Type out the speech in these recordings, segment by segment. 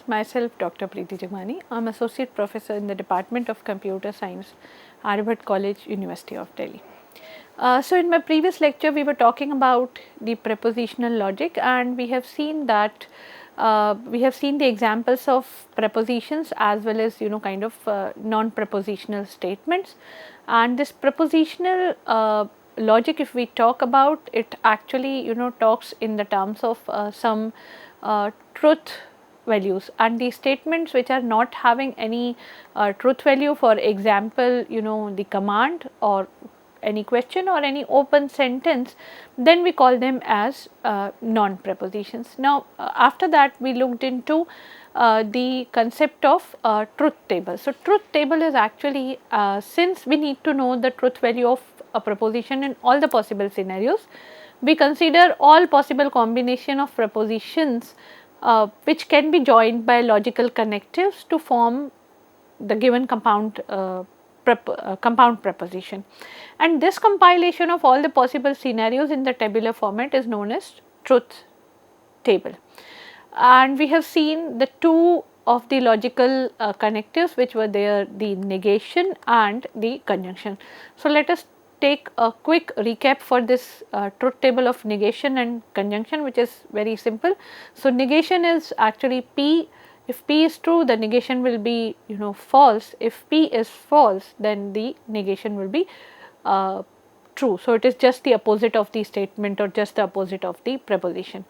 myself Dr. Priti Jagwani. I am Associate Professor in the Department of Computer Science, Harvard College, University of Delhi. So in my previous lecture we were talking about the propositional logic, and we have seen that we have seen the examples of prepositions as well as kind of non-prepositional statements. And this propositional logic, if we talk about it, actually talks in the terms of some truth values, and the statements which are not having any truth value, for example the command or any question or any open sentence, then we call them as non prepositions. Now after that we looked into the concept of truth table. So truth table is actually, since we need to know the truth value of a proposition in all the possible scenarios, we consider all possible combination of prepositions which can be joined by logical connectives to form the given compound preposition. And this compilation of all the possible scenarios in the tabular format is known as truth table. And we have seen the two of the logical connectives which were there, the negation and the conjunction. So let us take a quick recap for this truth table of negation and conjunction, which is very simple. So negation is actually P. If P is true, the negation will be false. If P is false, then the negation will be true. So it is just the opposite of the statement or just the opposite of the preposition.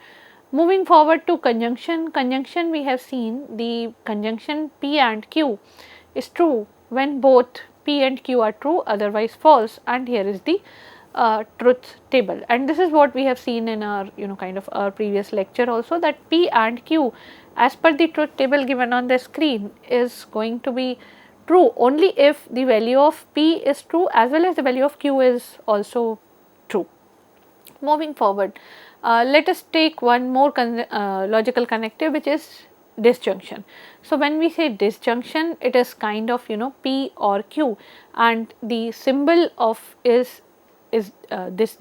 Moving forward to conjunction. Conjunction, we have seen the conjunction P and Q is true when both P and Q are true, otherwise false, and here is the truth table. And this is what we have seen in our kind of our previous lecture also, that P and Q as per the truth table given on the screen is going to be true only if the value of P is true as well as the value of Q is also true. Moving forward, let us take one more logical connective, which is disjunction. So when we say disjunction, it is kind of P or Q, and the symbol of this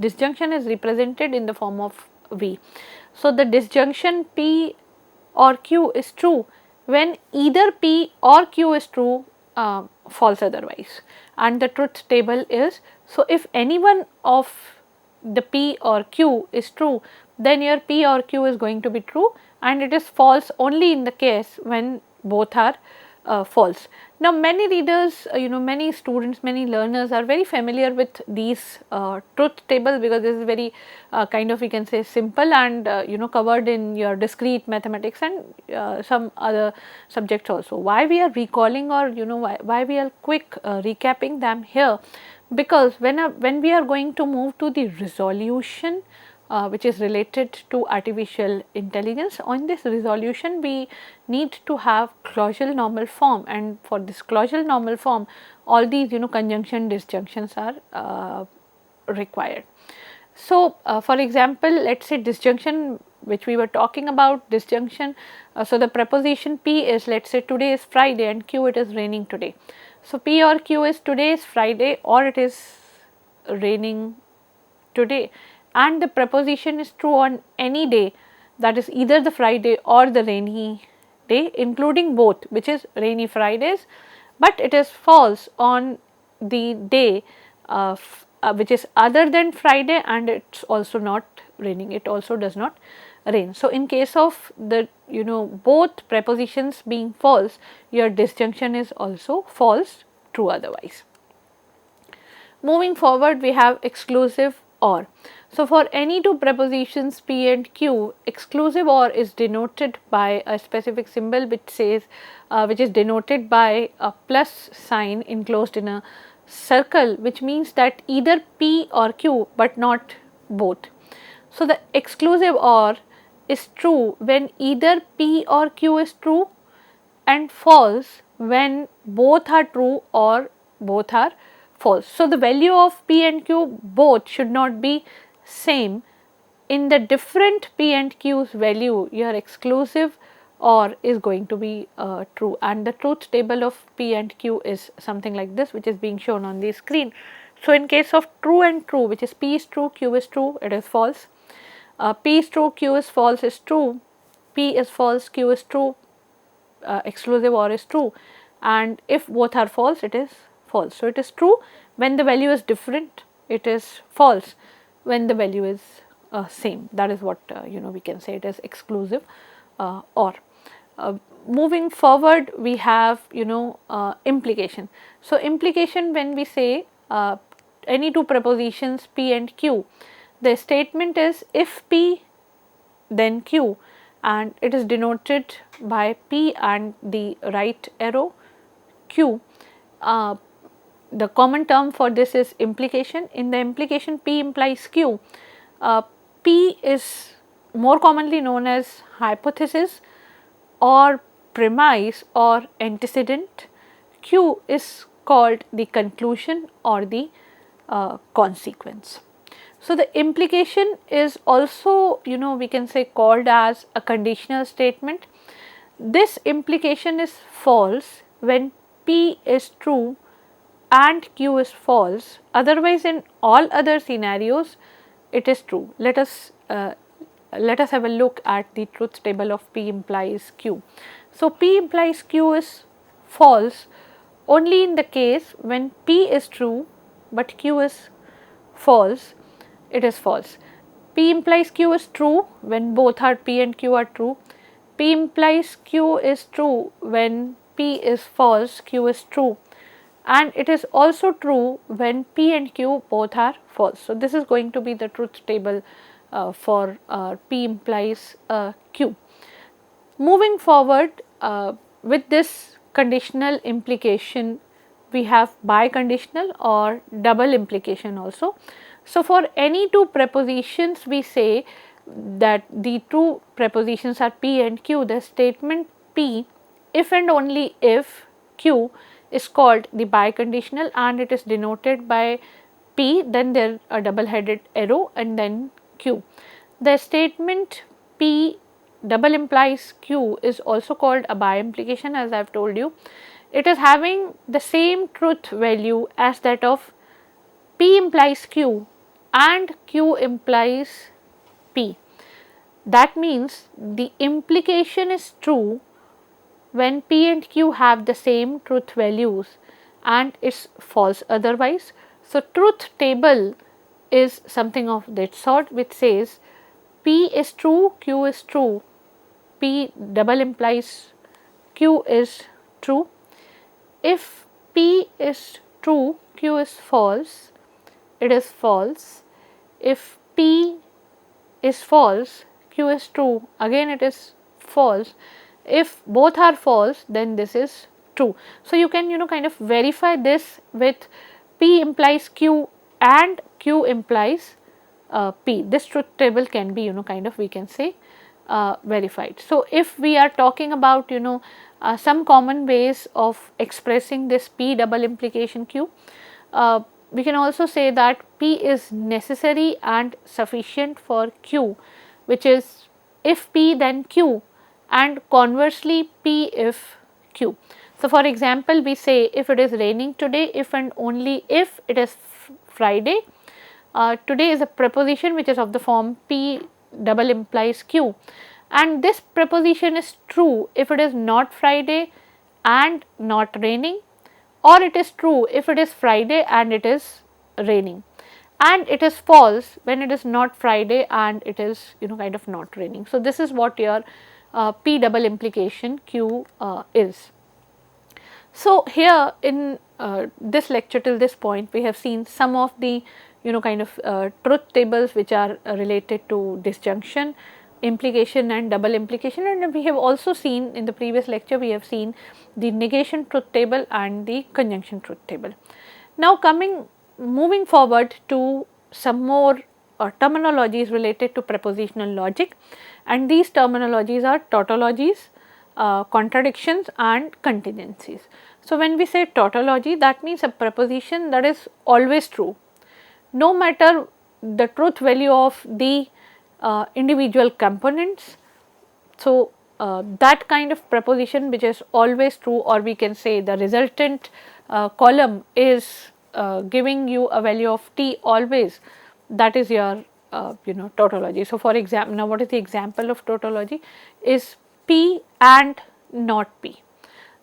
disjunction is represented in the form of V. So the disjunction P or Q is true when either P or Q is true, false otherwise, and the truth table is, so if any one of the P or Q is true, then your P or Q is going to be true, and it is false only in the case when both are false. Now many readers, many students, many learners are very familiar with these truth tables, because this is very kind of, we can say, simple and covered in your discrete mathematics and some other subjects also. Why we are recalling, or why we are quick recapping them here, because when we are going to move to the resolution which is related to artificial intelligence, on this resolution we need to have clausal normal form, and for this clausal normal form all these conjunction disjunctions are required. So for example, let us say disjunction which we were talking about, disjunction, so the preposition P is, let us say today is Friday, and Q, it is raining today. So P or Q is today is Friday or it is raining today, and the preposition is true on any day, that is either the Friday or the rainy day, including both, which is rainy Fridays, but it is false on the day which is other than Friday, and it is also not raining, it also does not rain. So in case of the both prepositions being false, your disjunction is also false, true otherwise. Moving forward, we have exclusive OR. So for any two prepositions P and Q, exclusive OR is denoted by a specific symbol which says, which is denoted by a plus sign enclosed in a circle, which means that either P or Q but not both. So the exclusive OR is true when either P or Q is true, and false when both are true or both are false. So the value of P and Q both should not be same. In the different P and Q's value, your exclusive OR is going to be true, and the truth table of P and Q is something like this, which is being shown on the screen. So in case of true and true, which is P is true, Q is true, it is false. P is true, Q is false is true, P is false, Q is true, exclusive OR is true, and if both are false, it is false. So, it is true when the value is different, it is false when the value is same. That is what we can say it is exclusive OR. Moving forward, we have implication. So, implication, when we say any two prepositions P and Q, the statement is if P then Q, and it is denoted by P and the right arrow Q. The common term for this is implication. In the implication P implies Q, P is more commonly known as hypothesis or premise or antecedent. Q is called the conclusion or the consequence. So, the implication is also we can say called as a conditional statement. This implication is false when P is true and Q is false, otherwise in all other scenarios it is true. Let us have a look at the truth table of P implies Q. So, P implies Q is false only in the case when P is true but Q is false, it is false. P implies Q is true when both are P and Q are true. P implies Q is true when P is false, Q is true, and it is also true when P and Q both are false. So, this is going to be the truth table for P implies Q. Moving forward, with this conditional implication, we have biconditional or double implication also. So, for any two prepositions, we say that the two prepositions are P and Q. The statement P, if and only if Q, is called the biconditional, and it is denoted by P, then there a double headed arrow, and then Q. The statement P double implies Q is also called a bi implication, as I have told you. It is having the same truth value as that of P implies Q and Q implies P. That means the implication is true when P and Q have the same truth values and is false otherwise. So, truth table is something of that sort, which says P is true, Q is true, P double implies Q is true. If P is true, Q is false, it is false. If P is false, Q is true, again it is false. If both are false, then this is true. So, you can kind of verify this with P implies Q and Q implies P. This truth table can be kind of we can say verified. So, if we are talking about some common ways of expressing this P double implication Q, we can also say that P is necessary and sufficient for Q, which is if P then Q, and conversely P if Q. So, for example, we say if it is raining today, if and only if it is Friday. Today is a preposition which is of the form P double implies Q, and this preposition is true if it is not Friday and not raining, or it is true if it is Friday and it is raining, and it is false when it is not Friday and it is kind of not raining. So, this is what your P double implication Q is. So, here in this lecture till this point, we have seen some of the kind of truth tables which are related to disjunction, implication and double implication, and we have also seen in the previous lecture we have seen the negation truth table and the conjunction truth table. Now, moving forward to some more terminologies related to propositional logic, and these terminologies are tautologies, contradictions and contingencies. So, when we say tautology, that means a proposition that is always true, no matter the truth value of the individual components. So, that kind of proposition which is always true, or we can say the resultant column is giving you a value of t always, that is your tautology. So, for example, now what is the example of tautology is P and not P.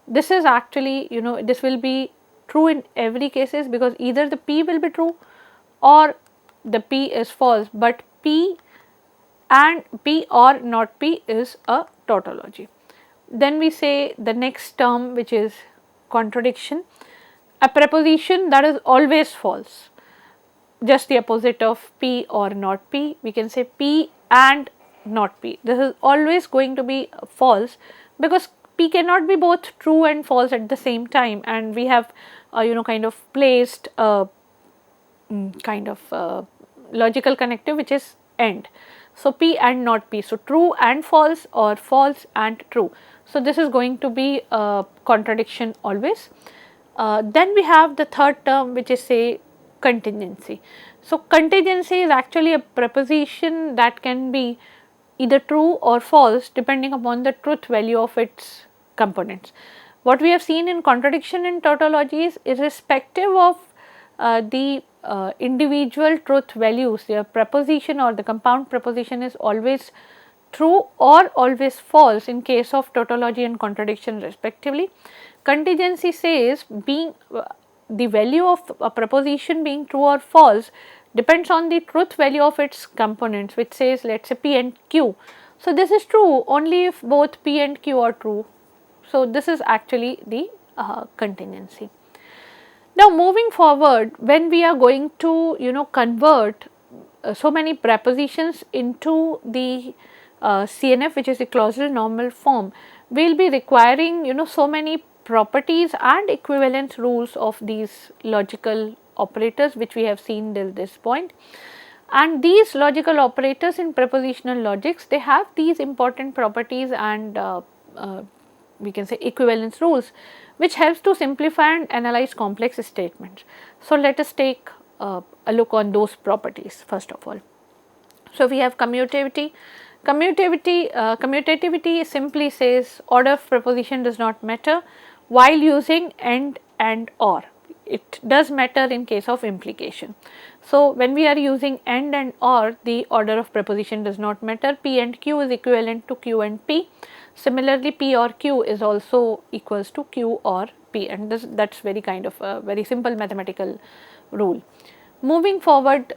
This is actually, this will be true in every cases, because either the P will be true or the P is false, but P and P or not P is a tautology. Then we say the next term, which is contradiction. A preposition that is always false, just the opposite of P or not P. We can say P and not P. This is always going to be false, because P cannot be both true and false at the same time, and we have kind of placed a kind of logical connective, which is and. So, P and not P. So, true and false or false and true. So, this is going to be a contradiction always. Then we have the third term, which is say contingency. So, contingency is actually a preposition that can be either true or false depending upon the truth value of its components. What we have seen in contradiction in tautologies, irrespective of the individual truth values, their preposition or the compound preposition is always true or always false in case of tautology and contradiction respectively. Contingency says being the value of a preposition being true or false depends on the truth value of its components, which says, let us say P and Q. So, this is true only if both P and Q are true. So, this is actually the contingency. Now, moving forward, when we are going to convert so many prepositions into the CNF, which is the clausal normal form, we will be requiring so many properties and equivalence rules of these logical operators, which we have seen till this point. And these logical operators in propositional logics, they have these important properties and we can say equivalence rules, which helps to simplify and analyze complex statements. So, let us take a look on those properties first of all. So, we have commutativity. Commutativity simply says order of preposition does not matter while using and or. It does matter in case of implication. So, when we are using and or, the order of preposition does not matter. P and Q is equivalent to Q and P. Similarly, P or Q is also equals to Q or P, and that is very kind of a very simple mathematical rule. Moving forward,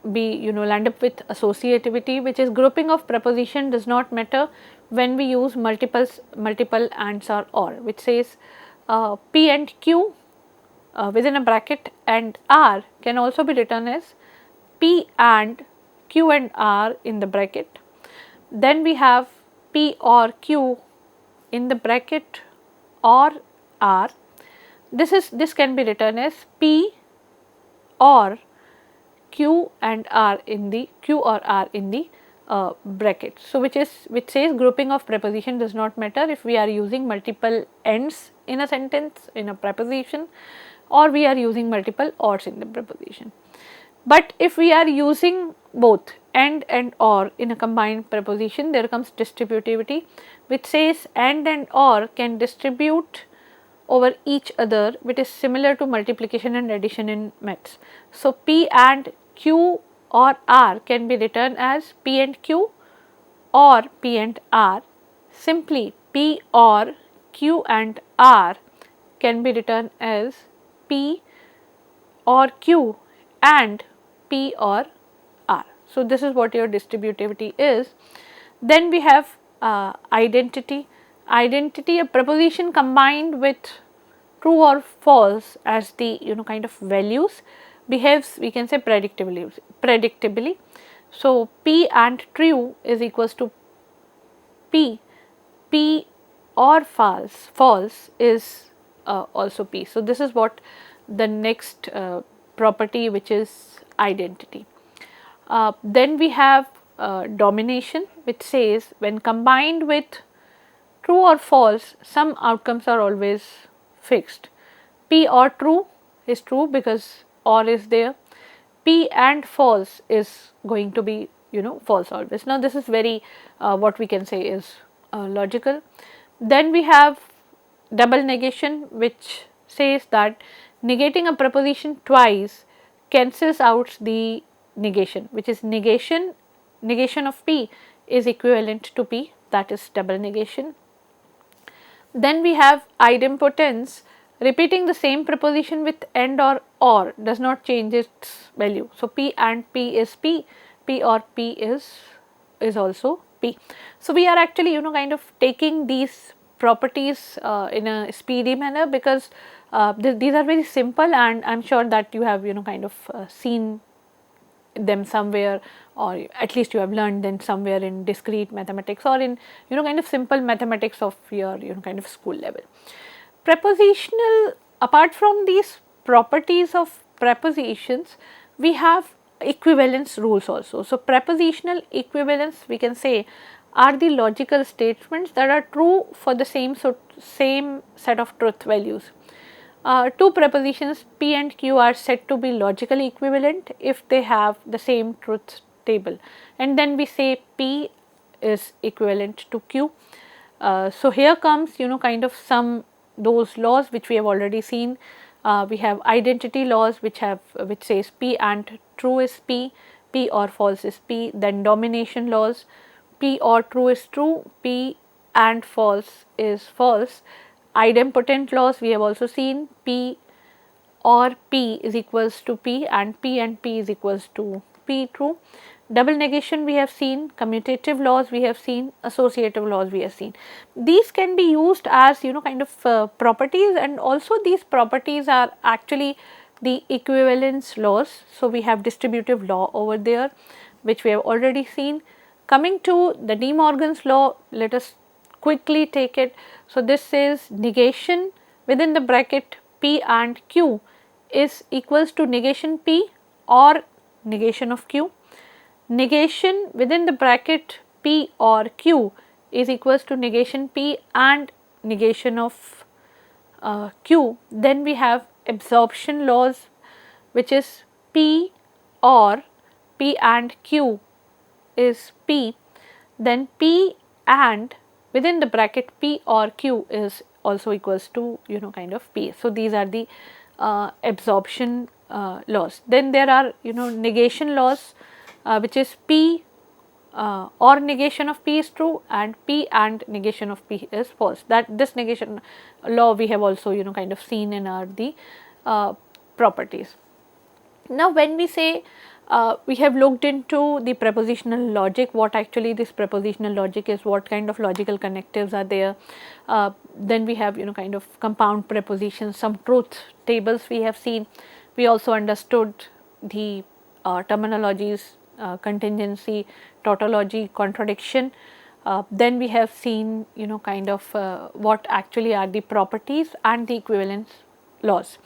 we land up with associativity, which is grouping of preposition does not matter when we use multiple ands or, which says P and Q within a bracket and R can also be written as P and Q and R in the bracket. Then we have P or Q in the bracket or R. This can be written as P or Q and R in the bracket. So, which says grouping of preposition does not matter if we are using multiple ends in a sentence in a preposition, or we are using multiple ors in the preposition. But if we are using both and or in a combined preposition, there comes distributivity, which says and or can distribute over each other, which is similar to multiplication and addition in maths. So, P and Q or R can be written as P and Q or P and R. Simply P or Q and R can be written as P or Q and P or R. So, this is what your distributivity is. Then we have identity. Identity, a preposition combined with true or false as the kind of values behaves, we can say predictably. So, P and true is equals to P or false is also P. So, this is what the next property, which is identity. Then we have domination, which says when combined with true or false, some outcomes are always fixed. P or true is true because or is there. P and false is going to be false always. Now, this is very what we can say is logical. Then we have double negation, which says that negating a preposition twice cancels out the negation, which is negation of P is equivalent to P, that is double negation. Then we have idempotence. Repeating the same preposition with and or does not change its value. So, P and P is P, P or P is also P. So, we are actually kind of taking these properties in a speedy manner, because these are very simple, and I am sure that you have kind of seen them somewhere, or at least you have learned them somewhere in discrete mathematics, or in kind of simple mathematics of your kind of school level. Prepositional, apart from these properties of prepositions, we have equivalence rules also. So, prepositional equivalence, we can say, are the logical statements that are true for the same set of truth values. Two prepositions P and Q are said to be logically equivalent if they have the same truth table, and then we say P is equivalent to Q. So, here comes kind of some those laws which we have already seen. We have identity laws which says P and true is P, P or false is P. Then domination laws, P or true is true, P and false is false. Idempotent laws we have also seen, P or P is equals to P and P is equals to P true. Double negation we have seen, commutative laws we have seen, associative laws we have seen. These can be used as kind of properties, and also these properties are actually the equivalence laws. So, we have distributive law over there which we have already seen. Coming to the De Morgan's law, let us quickly take it. So, this says negation within the bracket P and Q is equals to negation P or negation of Q. Negation within the bracket P or Q is equals to negation P and negation of Q. Then we have absorption laws, which is P or P and Q is P, then P and within the bracket P or Q is also equals to kind of P. So, these are the absorption laws. Then there are negation laws, which is P or negation of P is true and P and negation of P is false. That this negation law we have also kind of seen in our the properties. Now, when we say we have looked into the prepositional logic, what actually this prepositional logic is, what kind of logical connectives are there. Then we have kind of compound prepositions, some truth tables we have seen. We also understood the terminologies, contingency, tautology, contradiction. Then we have seen kind of what actually are the properties and the equivalence laws.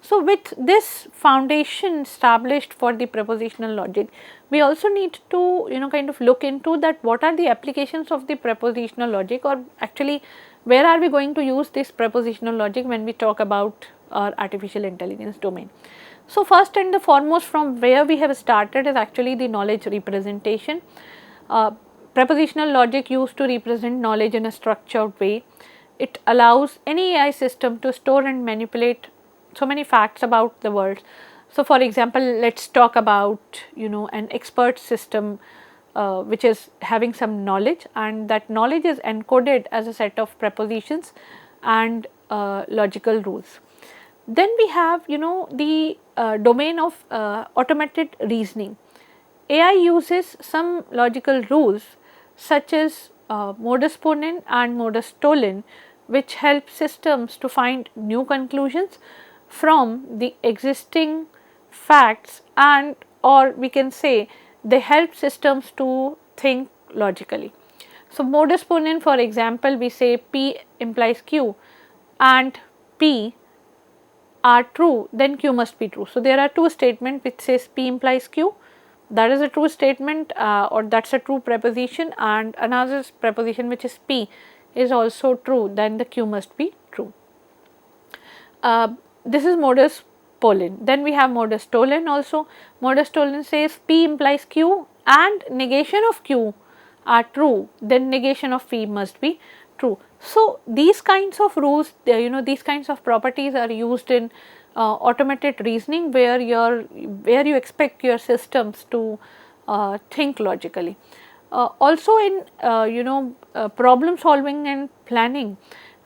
So, with this foundation established for the prepositional logic, we also need to kind of look into that what are the applications of the prepositional logic, or actually where are we going to use this prepositional logic when we talk about our artificial intelligence domain. So, first and the foremost, from where we have started is actually the knowledge representation. Prepositional logic used to represent knowledge in a structured way. It allows any AI system to store and manipulate so many facts about the world. So, for example, let us talk about an expert system which is having some knowledge, and that knowledge is encoded as a set of prepositions and logical rules. Then we have the domain of automated reasoning. AI uses some logical rules such as modus ponens and modus tollens, which help systems to find new conclusions from the existing facts, and or we can say they help systems to think logically. So, modus ponens, for example, we say P implies Q and P are true, then Q must be true. So, there are two statements which says P implies Q, that is a true statement or that is a true preposition, and another preposition which is P is also true, then the Q must be true. This is modus ponens. Then we have modus tollens also. Modus tollens says P implies Q and negation of Q are true, then negation of P must be true. So, these kinds of rules, these kinds of properties are used in automated reasoning, where you expect your systems to think logically. Also in problem solving and planning,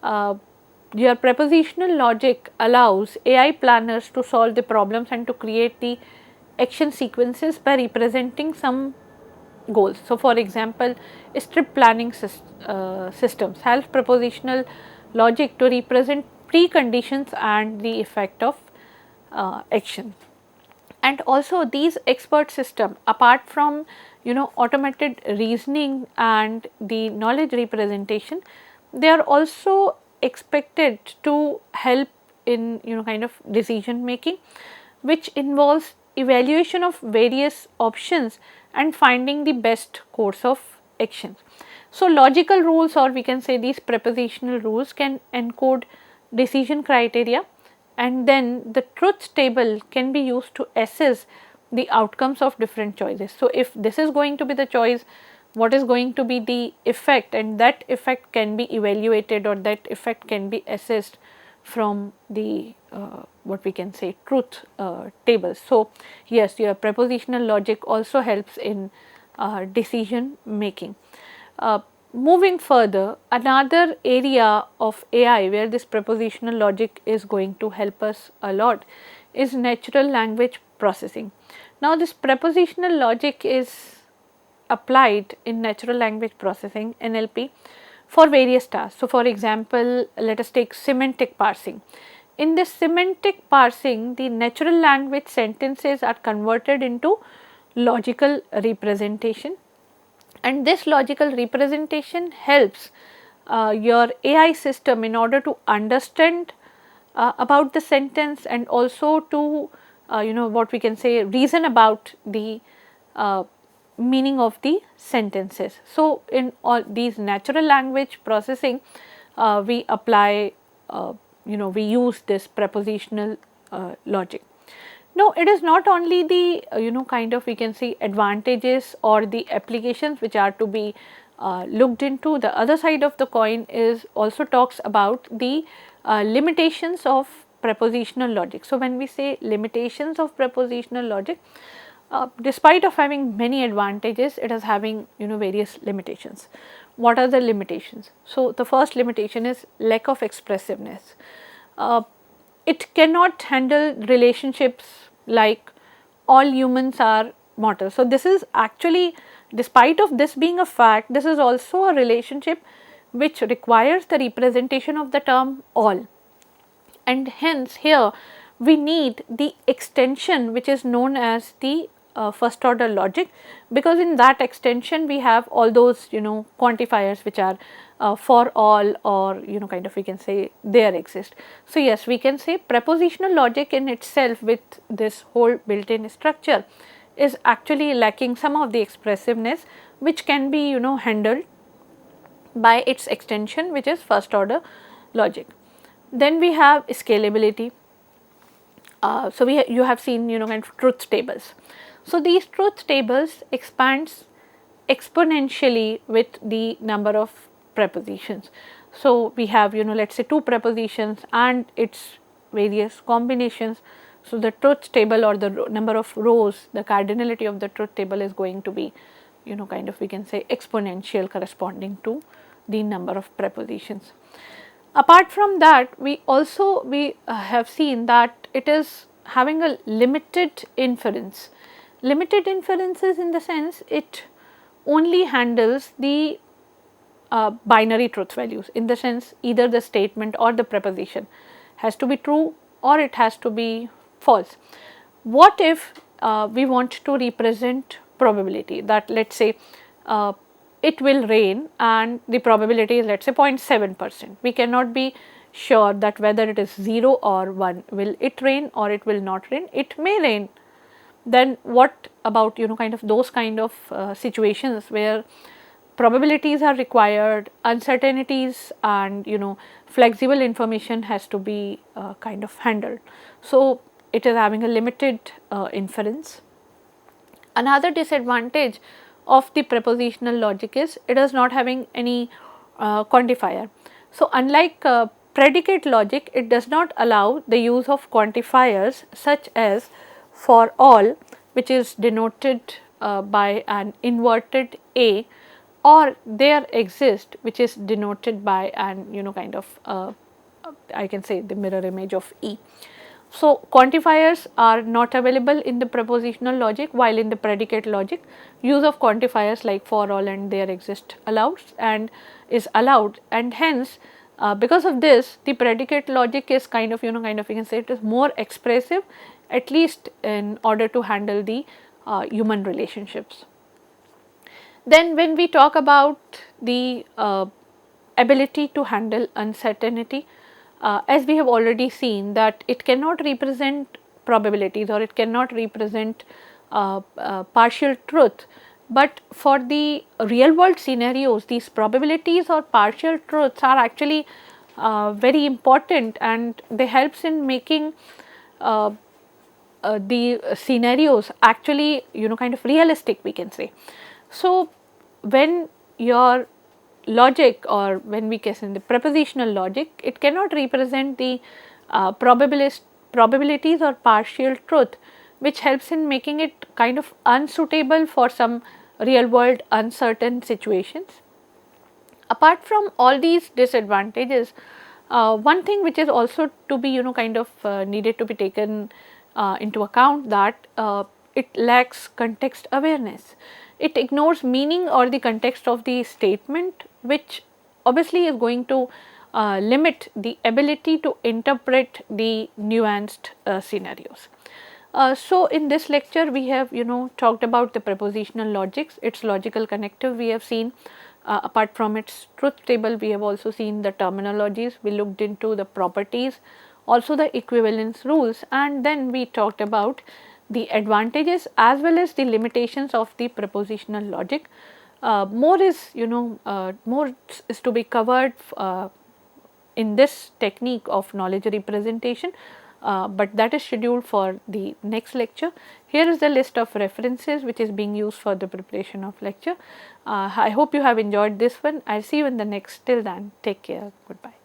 your propositional logic allows AI planners to solve the problems and to create the action sequences by representing some goals. So, for example, strip planning systems help propositional logic to represent preconditions and the effect of action. And also these expert system, apart from automated reasoning and the knowledge representation, they are also expected to help in kind of decision making, which involves evaluation of various options and finding the best course of action. So, logical rules, or we can say these propositional rules, can encode decision criteria, and then the truth table can be used to assess the outcomes of different choices. So, if this is going to be the choice, what is going to be the effect, and that effect can be evaluated, or that effect can be assessed from the what we can say truth tables. So, yes, your propositional logic also helps in decision making. Moving further, another area of AI where this propositional logic is going to help us a lot is natural language processing. Now, this propositional logic is applied in natural language processing (NLP) for various tasks. So, for example, let us take semantic parsing. In this semantic parsing, the natural language sentences are converted into logical representation, and this logical representation helps your AI system in order to understand about the sentence, and also to what we can say reason about the meaning of the sentences. So, in all these natural language processing, we apply we use this propositional logic. No, it is not only the kind of we can say advantages or the applications which are to be looked into. The other side of the coin is also talks about the limitations of propositional logic. So, when we say limitations of propositional logic, despite of having many advantages, it is having various limitations. What are the limitations? So, the first limitation is lack of expressiveness. It cannot handle relationships like all humans are mortal. So, this is actually, despite of this being a fact, this is also a relationship which requires the representation of the term all, and hence here we need the extension which is known as the first order logic, because in that extension we have all those quantifiers which are for all, or kind of we can say there exist. So, yes, we can say propositional logic in itself with this whole built in structure is actually lacking some of the expressiveness which can be handled by its extension, which is first order logic. Then we have scalability. So, you have seen kind of truth tables. So, these truth tables expands exponentially with the number of prepositions. So, we have let us say 2 prepositions and its various combinations. So, the truth table, or the number of rows, the cardinality of the truth table is going to be kind of we can say exponential, corresponding to the number of prepositions. Apart from that, we have seen that it is having a limited inference. Limited inferences in the sense it only handles the binary truth values, in the sense either the statement or the preposition has to be true or it has to be false. What if we want to represent probability, that let us say it will rain and the probability is let us say 0.7%. We cannot be sure that whether it is 0 or 1, will it rain or it will not rain, it may rain. Then what about kind of those kind of situations where probabilities are required, uncertainties and flexible information has to be kind of handled. So, it is having a limited inference. Another disadvantage of the propositional logic is it is not having any quantifier. So, unlike predicate logic, it does not allow the use of quantifiers such as for all, which is denoted by an inverted A, or there exist, which is denoted by an kind of I can say the mirror image of E. So, quantifiers are not available in the propositional logic, while in the predicate logic use of quantifiers like for all and there exist is allowed, and hence because of this the predicate logic is kind of you can say it is more expressive, at least in order to handle the human relationships. Then when we talk about the ability to handle uncertainty, as we have already seen that it cannot represent probabilities or it cannot represent partial truth, but for the real world scenarios these probabilities or partial truths are actually very important, and they helps in making the scenarios actually kind of realistic, we can say. So, when your logic, or when we guess in the propositional logic, it cannot represent the probabilities or partial truth, which helps in making it kind of unsuitable for some real world uncertain situations. Apart from all these disadvantages, one thing which is also to be kind of needed to be taken into account, that it lacks context awareness. It ignores meaning or the context of the statement, which obviously is going to limit the ability to interpret the nuanced scenarios. So, in this lecture we have talked about the propositional logics, its logical connective we have seen. Apart from its truth table, we have also seen the terminologies, we looked into the properties, also the equivalence rules, and then we talked about the advantages as well as the limitations of the propositional logic. More is to be covered in this technique of knowledge representation, but that is scheduled for the next lecture. Here is the list of references which is being used for the preparation of lecture. I hope you have enjoyed this one. I will see you in the next. Till then, take care. Goodbye.